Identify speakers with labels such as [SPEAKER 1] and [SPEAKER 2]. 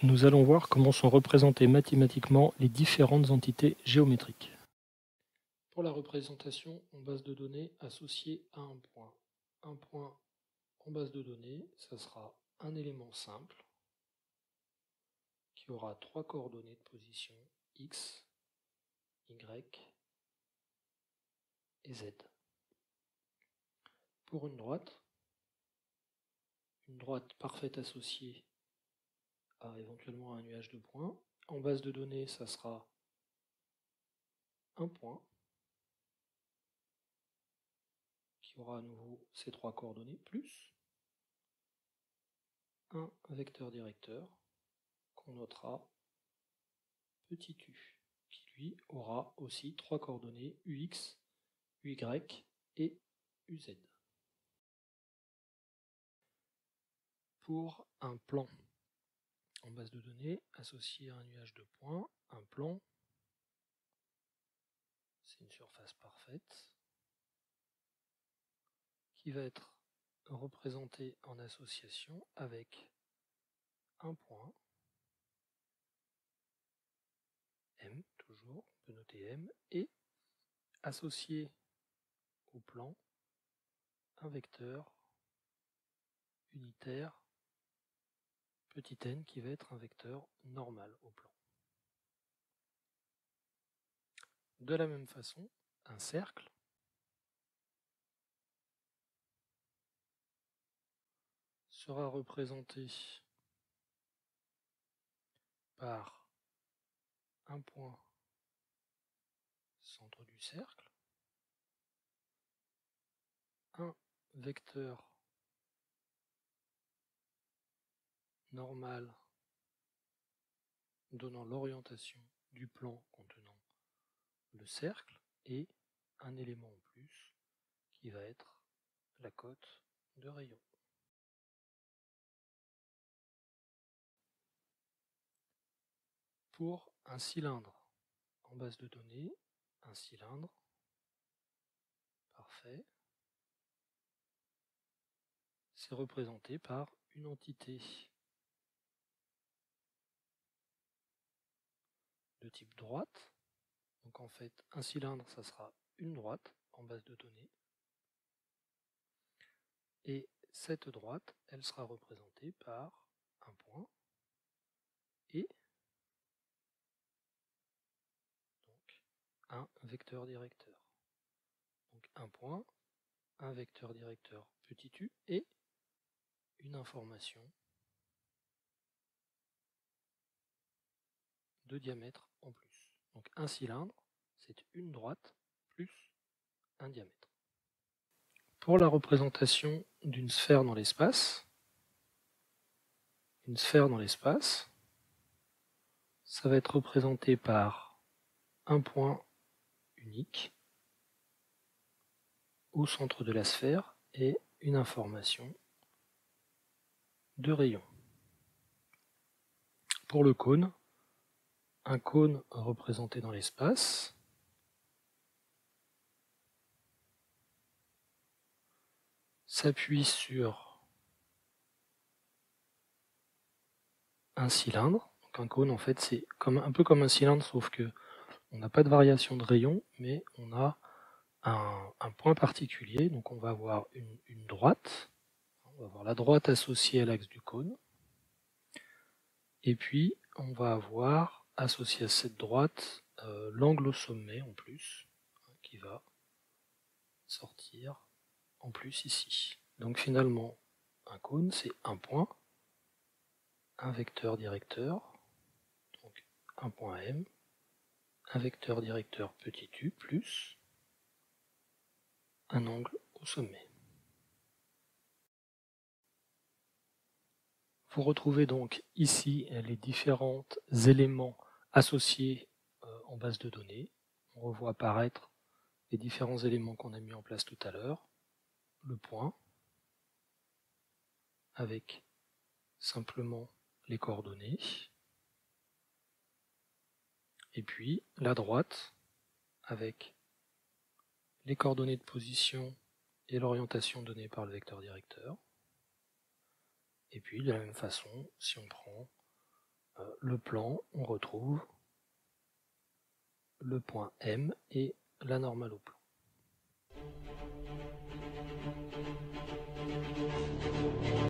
[SPEAKER 1] Nous allons voir comment sont représentées mathématiquement les différentes entités géométriques. Pour la représentation en base de données associée à un point. Un point en base de données, ça sera un élément simple qui aura trois coordonnées de position x, y et z. Pour une droite parfaite associée à éventuellement un nuage de points, en base de données, ça sera un point qui aura à nouveau ces trois coordonnées, plus un vecteur directeur qu'on notera petit u, qui lui aura aussi trois coordonnées ux, uy et uz. Pour un plan en base de données associé à un nuage de points, un plan, c'est une surface parfaite qui va être représentée en association avec un point, M toujours, on peut noter M, et associé au plan, un vecteur unitaire petit n qui va être un vecteur normal au plan. De la même façon, un cercle sera représenté par un point centre du cercle, un vecteur normal donnant l'orientation du plan contenant le cercle et un élément en plus qui va être la cote de rayon. Pour un cylindre en base de données, un cylindre parfait, c'est représenté par une entité de type droite. Donc en fait, un cylindre, ça sera une droite en base de données. Et cette droite, elle sera représentée par un point et donc un vecteur directeur. Donc un point, un vecteur directeur petit u et une information de diamètre en plus. Donc un cylindre, c'est une droite plus un diamètre. Pour la représentation d'une sphère dans l'espace, une sphère dans l'espace, ça va être représenté par un point unique au centre de la sphère et une information de rayon. Pour le cône, un cône représenté dans l'espace s'appuie sur un cylindre. Donc un cône, en fait, c'est un peu comme un cylindre, sauf que on n'a pas de variation de rayon, mais on a un point particulier. Donc on va avoir une droite, on va avoir la droite associée à l'axe du cône, et puis on va avoir associé à cette droite l'angle au sommet en plus, qui va sortir en plus ici. Donc finalement, un cône, c'est un point, un vecteur directeur, donc un point M, un vecteur directeur petit u, plus un angle au sommet. Vous retrouvez donc ici les différents éléments associés en base de données. On revoit apparaître les différents éléments qu'on a mis en place tout à l'heure. Le point, avec simplement les coordonnées. Et puis la droite, avec les coordonnées de position et l'orientation donnée par le vecteur directeur. Et puis de la même façon, si on prend le plan, on retrouve le point M et la normale au plan.